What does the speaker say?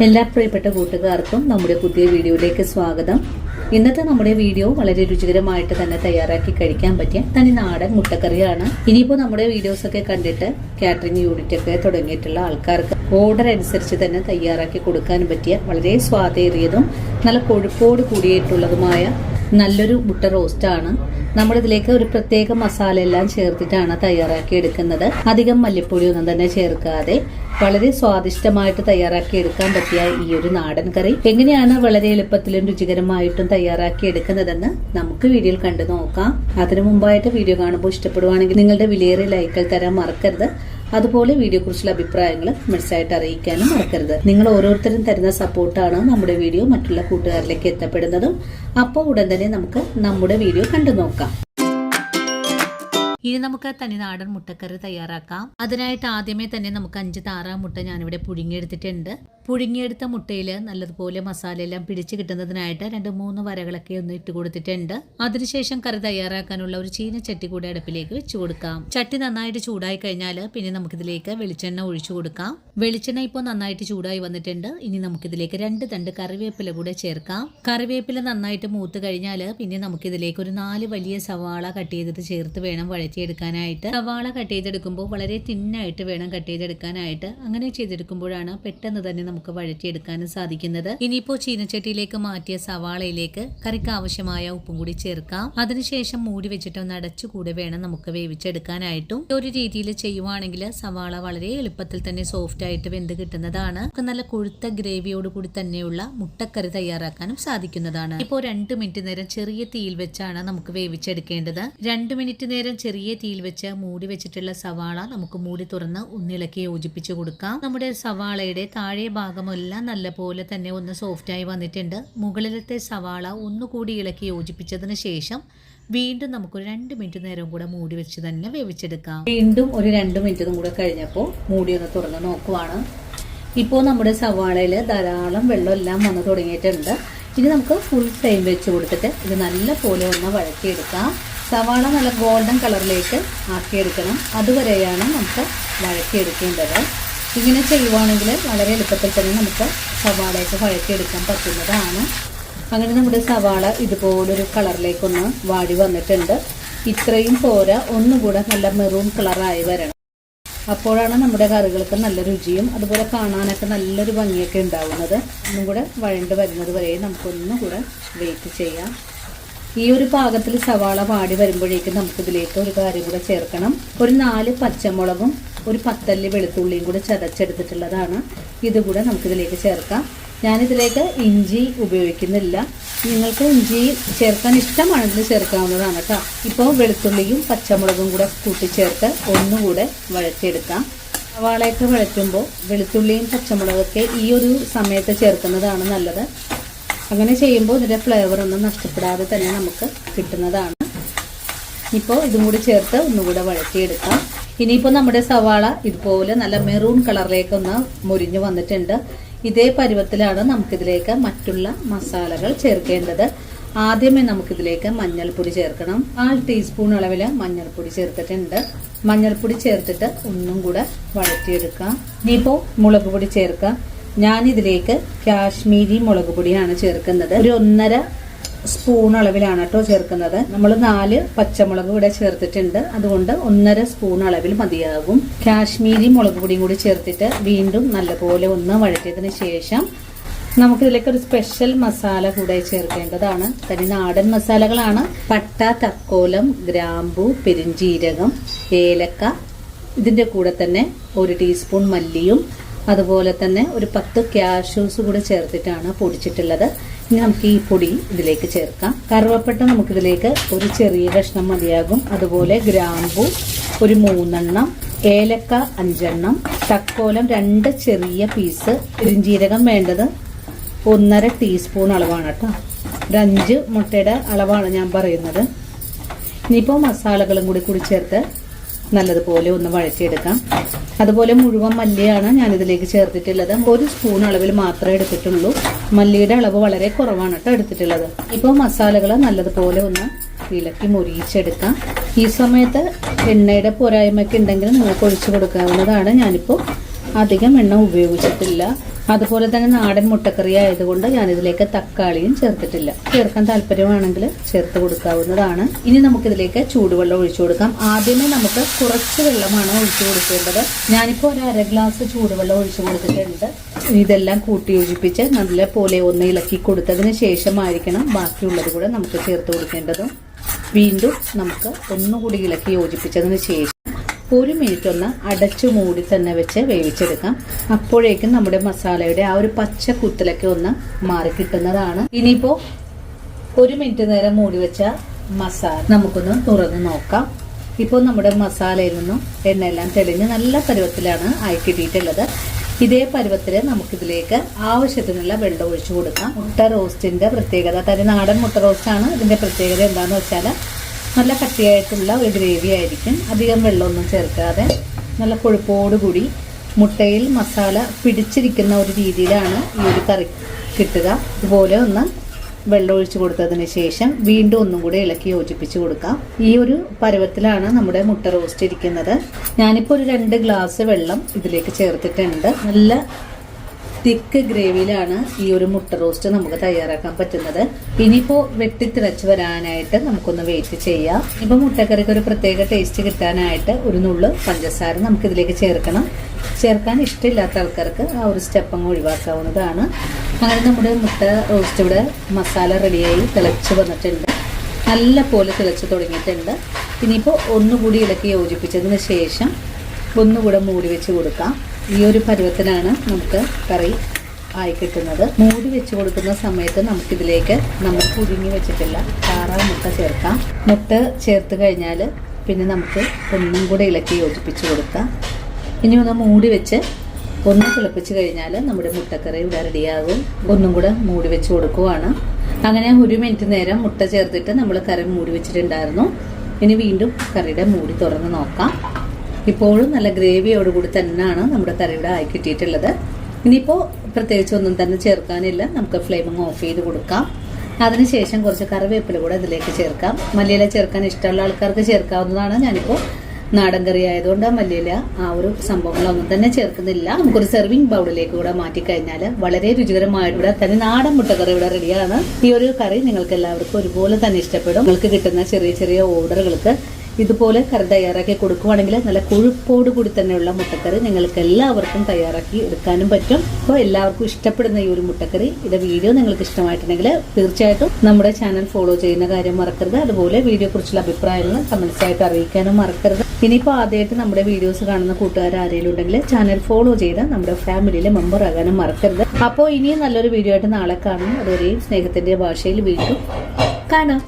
എല്ലാ പ്രിയപ്പെട്ട കൂട്ടുകാർക്കും നമ്മുടെ പുതിയ വീഡിയോയിലേക്ക് സ്വാഗതം. ഇന്നത്തെ നമ്മുടെ വീഡിയോ വളരെ രുചികരമായിട്ട് തന്നെ തയ്യാറാക്കി കഴിക്കാൻ പറ്റിയ തനി നാടൻ മുട്ടക്കറിയാണ്. ഇനിയിപ്പോൾ നമ്മുടെ വീഡിയോസ് ഒക്കെ കണ്ടിട്ട് കാറ്ററിംഗ് യൂണിറ്റ് ഒക്കെ തുടങ്ങിയിട്ടുള്ള ആൾക്കാർക്ക് ഓർഡർ അനുസരിച്ച് തന്നെ തയ്യാറാക്കി കൊടുക്കാൻ പറ്റിയ വളരെ സ്വാദേറിയതും നല്ല കൊഴുപ്പോട് കൂടിയിട്ടുള്ളതുമായ നല്ലൊരു മുട്ട റോസ്റ്റാണ്. നമ്മളിതിലേക്ക് ഒരു പ്രത്യേക മസാല എല്ലാം ചേർത്തിട്ടാണ് തയ്യാറാക്കി എടുക്കുന്നത്. അധികം മല്ലിപ്പൊടി ഒന്നും തന്നെ ചേർക്കാതെ വളരെ സ്വാദിഷ്ടമായിട്ട് തയ്യാറാക്കി എടുക്കാൻ പറ്റിയ ഈ ഒരു നാടൻ കറി എങ്ങനെയാണ് വളരെ എളുപ്പത്തിലും രുചികരമായിട്ടും തയ്യാറാക്കി എടുക്കുന്നതെന്ന് നമുക്ക് വീഡിയോയിൽ കണ്ടു നോക്കാം. അതിനു മുമ്പായിട്ട് വീഡിയോ കാണുമ്പോൾ ഇഷ്ടപ്പെടുവാണെങ്കിൽ നിങ്ങളുടെ വിലയേറിയ ലൈക്കുകൾ തരാൻ മറക്കരുത്. അതുപോലെ വീഡിയോ കുറിച്ചുള്ള അഭിപ്രായങ്ങൾ കമന്റ്സായിട്ട് അറിയിക്കാനും മറക്കരുത്. നിങ്ങൾ ഓരോരുത്തരും തരുന്ന സപ്പോർട്ടാണ് നമ്മുടെ വീഡിയോ മറ്റുള്ള കൂട്ടുകാരിലേക്ക് എത്തപ്പെടുന്നതും. അപ്പോൾ ഉടൻ തന്നെ നമുക്ക് നമ്മുടെ വീഡിയോ കണ്ടു നോക്കാം. ഇനി നമുക്ക് തനിനാടൻ മുട്ടക്കറി തയ്യാറാക്കാം. അതിനായിട്ട് ആദ്യമേ തന്നെ നമുക്ക് 5 താറാവ് മുട്ട ഞാനിവിടെ പുഴുങ്ങിയെടുത്തിട്ടുണ്ട്. പുഴുങ്ങിയെടുത്ത മുട്ടയിൽ നല്ലതുപോലെ മസാല എല്ലാം പിടിച്ചു കിട്ടുന്നതിനായിട്ട് 2-3 വരകളൊക്കെ ഒന്ന് ഇട്ട് കൊടുത്തിട്ടുണ്ട്. അതിനുശേഷം കറി തയ്യാറാക്കാനുള്ള ഒരു ചീനച്ചട്ടി കൂടെ അടുപ്പിലേക്ക് വെച്ചു കൊടുക്കാം. ചട്ടി നന്നായിട്ട് ചൂടായി കഴിഞ്ഞാൽ പിന്നെ നമുക്കിതിലേക്ക് വെളിച്ചെണ്ണ ഒഴിച്ചു കൊടുക്കാം. വെളിച്ചെണ്ണ ഇപ്പോൾ നന്നായിട്ട് ചൂടായി വന്നിട്ടുണ്ട്. ഇനി നമുക്കിതിലേക്ക് 2 തണ്ട് കറിവേപ്പില കൂടെ ചേർക്കാം. കറിവേപ്പില നന്നായിട്ട് മൂത്ത് കഴിഞ്ഞാൽ പിന്നെ നമുക്കിതിലേക്ക് ഒരു 4 വലിയ സവാള കട്ട് ചെയ്തിട്ട് ചേർത്ത് വേണം വഴറ്റിയെടുക്കാനായിട്ട്. സവാള കട്ട് ചെയ്തെടുക്കുമ്പോൾ വളരെ തിന്നായിട്ട് വേണം കട്ട് ചെയ്തെടുക്കാനായിട്ട്. അങ്ങനെ ചെയ്തെടുക്കുമ്പോഴാണ് പെട്ടെന്ന് തന്നെ നമുക്ക് വഴറ്റിയെടുക്കാനും സാധിക്കുന്നത്. ഇനിയിപ്പോ ചീനച്ചട്ടിയിലേക്ക് മാറ്റിയ സവാളയിലേക്ക് കറിക്ക് ആവശ്യമായ ഉപ്പും കൂടി ചേർക്കാം. അതിനുശേഷം മൂടി വെച്ചിട്ട് ഒന്ന് അടച്ചുകൂടെ വേണം നമുക്ക് വേവിച്ചെടുക്കാനായിട്ടും. ഒരു രീതിയിൽ ചെയ്യുവാണെങ്കിൽ സവാള വളരെ എളുപ്പത്തിൽ തന്നെ സോഫ്റ്റ് ആയിട്ട് വെന്ത് കിട്ടുന്നതാണ്. നല്ല കൊഴുത്ത ഗ്രേവിയോട് കൂടി തന്നെയുള്ള മുട്ടക്കറി തയ്യാറാക്കാനും സാധിക്കുന്നതാണ്. ഇപ്പോൾ 2 മിനിറ്റ് നേരം ചെറിയ തീയിൽ വെച്ചാണ് നമുക്ക് വേവിച്ചെടുക്കേണ്ടത്. 2 മിനിറ്റ് നേരം ചെറിയ തീയിൽ വെച്ച് മൂടി വെച്ചിട്ടുള്ള സവാള നമുക്ക് മൂടി തുറന്ന് ഒന്നിളക്കി യോജിപ്പിച്ചു കൊടുക്കാം. നമ്മുടെ സവാളയുടെ താഴെ ഭാഗമെല്ലാം നല്ലപോലെ തന്നെ ഒന്ന് സോഫ്റ്റായി വന്നിട്ടുണ്ട്. മുകളിലത്തെ സവാള ഒന്നുകൂടി ഇളക്കി യോജിപ്പിച്ചതിന് ശേഷം വീണ്ടും നമുക്കൊരു 2 മിനിറ്റ് നേരം കൂടെ മൂടി വെച്ച് തന്നെ വേവിച്ചെടുക്കാം. വീണ്ടും ഒരു 2 മിനിറ്റും കൂടെ കഴിഞ്ഞപ്പോൾ മൂടി ഒന്ന് തുറന്ന് നോക്കുവാണ്. ഇപ്പോൾ നമ്മുടെ സവാളയിൽ ധാരാളം വെള്ളമെല്ലാം വന്ന് തുടങ്ങിയിട്ടുണ്ട്. ഇനി നമുക്ക് ഫുൾ ഫ്ലെയിം വെച്ച് കൊടുത്തിട്ട് ഇത് നല്ല പോലെ ഒന്ന് വഴറ്റിയെടുക്കാം. സവാള നല്ല ഗോൾഡൻ കളറിലേക്ക് ആക്കിയെടുക്കണം. അതുവരെയാണ് നമുക്ക് വഴറ്റിയെടുക്കേണ്ടത്. ഇങ്ങനെ ചെയ്യുവാണെങ്കിൽ വളരെ എളുപ്പത്തിൽ തന്നെ നമുക്ക് സവാളയൊക്കെ വഴറ്റിയെടുക്കാൻ പറ്റുന്നതാണ്. അങ്ങനെ നമ്മുടെ സവാള ഇതുപോലൊരു കളറിലേക്കൊന്ന് വാടി വന്നിട്ടുണ്ട്. ഇത്രയും പോരാ, ഒന്നുകൂടെ നല്ല മെറൂൺ കളറായി വരണം. അപ്പോഴാണ് നമ്മുടെ കറികൾക്ക് നല്ല രുചിയും അതുപോലെ കാണാനൊക്കെ നല്ലൊരു ഭംഗിയൊക്കെ ഉണ്ടാവുന്നത്. ഒന്നും കൂടെ വഴണ്ട് വരുന്നത് വരെ നമുക്കൊന്നുകൂടെ വെയിറ്റ് ചെയ്യാം. ഈ ഒരു പാകത്തിൽ സവാള വാടി വരുമ്പോഴേക്കും നമുക്കിതിലേക്ക് ഒരു കാര്യം കൂടെ ചേർക്കണം. ഒരു 4 പച്ചമുളകും ഒരു 10 അല്ലി വെളുത്തുള്ളിയും കൂടെ ചതച്ചെടുത്തിട്ടുള്ളതാണ്. ഇതുകൂടെ നമുക്കിതിലേക്ക് ചേർക്കാം. ഞാനിതിലേക്ക് ഇഞ്ചി ഉപയോഗിക്കുന്നില്ല. നിങ്ങൾക്ക് ഇഞ്ചി ചേർക്കാൻ ഇഷ്ടമാണെങ്കിൽ ചേർക്കാവുന്നതാണ് കേട്ടോ. ഇപ്പോൾ വെളുത്തുള്ളിയും പച്ചമുളകും കൂടെ കൂട്ടിച്ചേർത്ത് ഒന്നുകൂടെ വഴറ്റിയെടുക്കാം. സവാളയൊക്കെ വഴറ്റുമ്പോൾ വെളുത്തുള്ളിയും പച്ചമുളകൊക്കെ ഈ ഒരു സമയത്ത് ചേർക്കുന്നതാണ് നല്ലത്. അങ്ങനെ ചെയ്യുമ്പോൾ ഇതിൻ്റെ ഫ്ലേവർ ഒന്നും നഷ്ടപ്പെടാതെ തന്നെ നമുക്ക് കിട്ടുന്നതാണ്. ഇപ്പോൾ ഇതും കൂടി ചേർത്ത് ഒന്നുകൂടെ വഴറ്റിയെടുക്കാം. ഇനിയിപ്പോൾ നമ്മുടെ സവാള ഇതുപോലെ നല്ല മെറൂൺ കളറിലേക്കൊന്ന് മുരിഞ്ഞു വന്നിട്ടുണ്ട്. ഇതേ പരുവത്തിലാണ് നമുക്കിതിലേക്ക് മറ്റുള്ള മസാലകൾ ചേർക്കേണ്ടത്. ആദ്യമേ നമുക്കിതിലേക്ക് മഞ്ഞൾപ്പൊടി ചേർക്കണം. 1/4 ടീസ്പൂൺ അളവിൽ മഞ്ഞൾപ്പൊടി ചേർത്തിട്ടുണ്ട്. മഞ്ഞൾപ്പൊടി ചേർത്തിട്ട് ഒന്നും കൂടെ വഴറ്റിയെടുക്കാം. ഇനിയിപ്പോൾ മുളക് പൊടി ചേർക്കാം. ഞാനിതിലേക്ക് കാശ്മീരി മുളക് പൊടിയാണ് ചേർക്കുന്നത്. ഒരു 1.5 സ്പൂൺ അളവിലാണ് കേട്ടോ ചേർക്കുന്നത്. നമ്മൾ 4 പച്ചമുളക് ഇവിടെ ചേർത്തിട്ടുണ്ട്. അതുകൊണ്ട് 1.5 സ്പൂൺ അളവിൽ മതിയാകും. കാശ്മീരി മുളക് പൊടിയും കൂടി ചേർത്തിട്ട് വീണ്ടും നല്ലപോലെ ഒന്ന് വഴറ്റിയതിന് ശേഷം നമുക്കിതിലേക്ക് ഒരു സ്പെഷ്യൽ മസാല കൂടെ ചേർക്കേണ്ടതാണ്. തനി നാടൻ മസാലകളാണ്. പട്ട, തക്കോലം, ഗ്രാമ്പു, പെരിഞ്ചീരകം, ഏലക്ക. ഇതിന്റെ കൂടെ തന്നെ 1 ടീസ്പൂൺ മല്ലിയും അതുപോലെ തന്നെ ഒരു 10 കാഷ്യൂസ് കൂടെ ചേർത്തിട്ടാണ് പൊടിച്ചിട്ടുള്ളത്. ഇനി നമുക്ക് ഈ പൊടി ഇതിലേക്ക് ചേർക്കാം. കറുവപ്പട്ട നമുക്കിതിലേക്ക് ഒരു ചെറിയ കഷ്ണം മതിയാകും. അതുപോലെ ഗ്രാമ്പു ഒരു 3 എണ്ണം, ഏലക്ക 5 എണ്ണം, തക്കോലം 2 ചെറിയ പീസ്, പെരിഞ്ചീരകം വേണ്ടത് 1.5 ടീസ്പൂൺ അളവാണ് കേട്ടോ. ഒരു 5 മുട്ടയുടെ അളവാണ് ഞാൻ പറയുന്നത്. ഇനിയിപ്പോൾ മസാലകളും കൂടി ചേർത്ത് നല്ലതുപോലെ ഒന്ന് വഴറ്റിയെടുക്കാം. അതുപോലെ മുഴുവൻ മല്ലിയാണ് ഞാനിതിലേക്ക് ചേർത്തിട്ടുള്ളത്. 1 സ്പൂൺ അളവിൽ മാത്രമേ എടുത്തിട്ടുള്ളൂ. മല്ലിയുടെ അളവ് വളരെ കുറവാണ് കേട്ടോ എടുത്തിട്ടുള്ളത്. ഇപ്പോൾ മസാലകൾ നല്ലതുപോലെ ഒന്ന് ഇളക്കി മുരിയിച്ചെടുക്കാം. ഈ സമയത്ത് എണ്ണയുടെ പോരായ്മയൊക്കെ ഉണ്ടെങ്കിൽ നിങ്ങൾക്ക് ഒഴിച്ചു കൊടുക്കാവുന്നതാണ്. ഞാനിപ്പോൾ അധികം എണ്ണ ഉപയോഗിച്ചിട്ടില്ല. അതുപോലെ തന്നെ നാടൻ മുട്ടക്കറി ആയതുകൊണ്ട് ഞാനിതിലേക്ക് തക്കാളിയും ചേർത്തിട്ടില്ല. ചേർക്കാൻ താല്പര്യമാണെങ്കിൽ ചേർത്ത് കൊടുക്കാവുന്നതാണ്. ഇനി നമുക്കിതിലേക്ക് ചൂടുവെള്ളം ഒഴിച്ചു കൊടുക്കാം. ആദ്യമേ നമുക്ക് കുറച്ച് വെള്ളമാണ് ഒഴിച്ചു കൊടുക്കേണ്ടത്. ഞാനിപ്പോൾ ഒരു 1/2 ഗ്ലാസ് ചൂടുവെള്ളം ഒഴിച്ചു കൊടുത്തിട്ടുണ്ട്. ഇതെല്ലാം കൂട്ടി യോജിപ്പിച്ച് നല്ല പോലെ ഒന്ന് ഇളക്കി കൊടുത്തതിന് ശേഷമായിരിക്കണം ബാക്കിയുള്ളത് കൂടെ നമുക്ക് ചേർത്ത് കൊടുക്കേണ്ടത്. വീണ്ടും നമുക്ക് ഒന്നുകൂടി ഇളക്കി യോജിപ്പിച്ചതിന് ശേഷം 1 മിനിറ്റ് ഒന്ന് അടച്ചു മൂടി തന്നെ വെച്ച് വേവിച്ചെടുക്കാം. അപ്പോഴേക്കും നമ്മുടെ മസാലയുടെ ആ ഒരു പച്ച കുത്തലൊക്കെ ഒന്ന് മാറി കിട്ടുന്നതാണ്. ഇനിയിപ്പോ 1 മിനിറ്റ് നേരം മൂടി വെച്ച മസാല നമുക്കൊന്ന് തുറന്ന് നോക്കാം. ഇപ്പോൾ നമ്മുടെ മസാലയിൽ നിന്നും എണ്ണയെല്ലാം തെളിഞ്ഞ് നല്ല പരുവത്തിലാണ് ആയി കിട്ടിയിട്ടുള്ളത്. ഇതേ പരുവത്തിൽ നമുക്കിതിലേക്ക് ആവശ്യത്തിനുള്ള വെള്ളം ഒഴിച്ചു കൊടുക്കാം. മുട്ട റോസ്റ്റിന്റെ പ്രത്യേകത, തനി നാടൻ മുട്ട റോസ്റ്റ് ആണ്. ഇതിന്റെ പ്രത്യേകത എന്താണെന്ന് വെച്ചാൽ നല്ല കട്ടിയായിട്ടുള്ള ഒരു ഗ്രേവി ആയിരിക്കും. അധികം വെള്ളമൊന്നും ചേർക്കാതെ നല്ല കൊഴുപ്പോടുകൂടി മുട്ടയിൽ മസാല പിടിച്ചിരിക്കുന്ന ഒരു രീതിയിലാണ് ഈ ഒരു കറി കിട്ടുക. ഇതുപോലെ ഒന്ന് വെള്ളം ഒഴിച്ചു കൊടുത്തതിന് ശേഷം വീണ്ടും ഒന്നും കൂടി ഇളക്കി യോജിപ്പിച്ച് കൊടുക്കാം. ഈ ഒരു പരുവത്തിലാണ് നമ്മുടെ മുട്ട റോസ്റ്റ് ഇരിക്കുന്നത്. ഞാനിപ്പോൾ ഒരു 2 ഗ്ലാസ് വെള്ളം ഇതിലേക്ക് ചേർത്തിട്ടുണ്ട്. നല്ല തിക്ക് ഗ്രേവിയിലാണ് ഈ ഒരു മുട്ട റോസ്റ്റ് നമുക്ക് തയ്യാറാക്കാൻ പറ്റുന്നത്. ഇനിയിപ്പോൾ വെട്ടിത്തിളച്ച് വരാനായിട്ട് നമുക്കൊന്ന് വെയിറ്റ് ചെയ്യാം. ഇപ്പൊ മുട്ടക്കറിക്ക് ഒരു പ്രത്യേക ടേസ്റ്റ് കിട്ടാനായിട്ട് ഒരു നുള്ളു പഞ്ചസാര നമുക്കിതിലേക്ക് ചേർക്കണം. ചേർക്കാൻ ഇഷ്ടമില്ലാത്ത ആൾക്കാർക്ക് ആ ഒരു സ്റ്റെപ്പ് അങ്ങ് ഒഴിവാക്കാവുന്നതാണ്. അങ്ങനെ നമ്മുടെ മുട്ട റോസ്റ്റ് ഇവിടെ മസാല റെഡിയായി തിളച്ച് വന്നിട്ടുണ്ട്. നല്ല പോലെ തിളച്ച് തുടങ്ങിയിട്ടുണ്ട്. ഇനിയിപ്പോൾ ഒന്നുകൂടി ഇളക്കി യോജിപ്പിച്ചതിന് ശേഷം ഒന്നുകൂടെ മൂടി വെച്ച് കൊടുക്കാം. ഈ ഒരു പരുവത്തിനാണ് നമുക്ക് കറി ആയി കിട്ടുന്നത്. മൂടി വെച്ച് കൊടുക്കുന്ന സമയത്ത് നമുക്കിതിലേക്ക് നമ്മൾ പുഴുങ്ങി വെച്ചിട്ടില്ല താറാവ് മുട്ട ചേർക്കാം. മുട്ട ചേർത്ത് കഴിഞ്ഞാൽ പിന്നെ നമുക്ക് ഒന്നും കൂടെ ഇളക്കി യോജിപ്പിച്ച് കൊടുക്കാം. ഇനി ഒന്ന് മൂടി വെച്ച് ഒന്ന് തിളപ്പിച്ച് കഴിഞ്ഞാൽ നമ്മുടെ മുട്ടക്കറി ഇവിടെ റെഡിയാകും. ഒന്നും കൂടെ മൂടി വെച്ച് കൊടുക്കുവാണ്. അങ്ങനെ 1 മിനിറ്റ് നേരം മുട്ട ചേർത്തിട്ട് നമ്മൾ കറി മൂടി വെച്ചിട്ടുണ്ടായിരുന്നു. ഇനി വീണ്ടും കറിയുടെ മൂടി തുറന്ന് നോക്കാം. ഇപ്പോഴും നല്ല ഗ്രേവിയോടുകൂടി തന്നെയാണ് നമ്മുടെ കറിയുടെ ആയി കിട്ടിയിട്ടുള്ളത്. ഇനിയിപ്പോൾ പ്രത്യേകിച്ച് ഒന്നും തന്നെ ചേർക്കാനില്ല. നമുക്ക് ഫ്ലെയിമിങ് ഓഫ് ചെയ്ത് കൊടുക്കാം. അതിനുശേഷം കുറച്ച് കറിവേപ്പില കൂടെ ഇതിലേക്ക് ചേർക്കാം. മല്ലിയില ചേർക്കാൻ ഇഷ്ടമുള്ള ആൾക്കാർക്ക് ചേർക്കാവുന്നതാണ്. ഞാനിപ്പോൾ നാടൻ കറി ആയതുകൊണ്ട് മല്ലിയില ആ ഒരു സംഭവങ്ങളൊന്നും തന്നെ ചേർക്കുന്നില്ല. നമുക്കൊരു സെർവിങ് ബൗളിലേക്ക് കൂടെ മാറ്റി കഴിഞ്ഞാൽ വളരെ രുചികരമായിട്ടുള്ള തന്നെ നാടൻ മുട്ടക്കറി ഇവിടെ റെഡിയാണ്. ഈ ഒരു കറി നിങ്ങൾക്ക് എല്ലാവർക്കും ഒരുപോലെ തന്നെ ഇഷ്ടപ്പെടും. നിങ്ങൾക്ക് കിട്ടുന്ന ചെറിയ ചെറിയ ഓർഡറുകൾക്ക് ഇതുപോലെ കറി തയ്യാറാക്കി കൊടുക്കുവാണെങ്കിൽ നല്ല കൊഴുപ്പോട് കൂടി തന്നെയുള്ള മുട്ടക്കറി നിങ്ങൾക്ക് എല്ലാവർക്കും തയ്യാറാക്കി എടുക്കാനും പറ്റും. അപ്പോൾ എല്ലാവർക്കും ഇഷ്ടപ്പെടുന്ന ഈ ഒരു മുട്ടക്കറി ഇത് വീഡിയോ നിങ്ങൾക്ക് ഇഷ്ടമായിട്ടുണ്ടെങ്കിൽ തീർച്ചയായിട്ടും നമ്മുടെ ചാനൽ ഫോളോ ചെയ്യുന്ന കാര്യം മറക്കരുത്. അതുപോലെ വീഡിയോ കുറിച്ചുള്ള അഭിപ്രായങ്ങൾ കമന്റ്സ് ആയിട്ട് അറിയിക്കാനും മറക്കരുത്. ഇനിയിപ്പോൾ ആദ്യമായിട്ട് നമ്മുടെ വീഡിയോസ് കാണുന്ന കൂട്ടുകാർ ആരെങ്കിലും ഉണ്ടെങ്കിൽ ചാനൽ ഫോളോ ചെയ്ത് നമ്മുടെ ഫാമിലിയിലെ മെമ്പർ ആകാനും മറക്കരുത്. അപ്പോൾ ഇനിയും നല്ലൊരു വീഡിയോ ആയിട്ട് നാളെ കാണും. അതുവരെയും സ്നേഹത്തിന്റെ ഭാഷയിൽ വീണ്ടും കാണാം.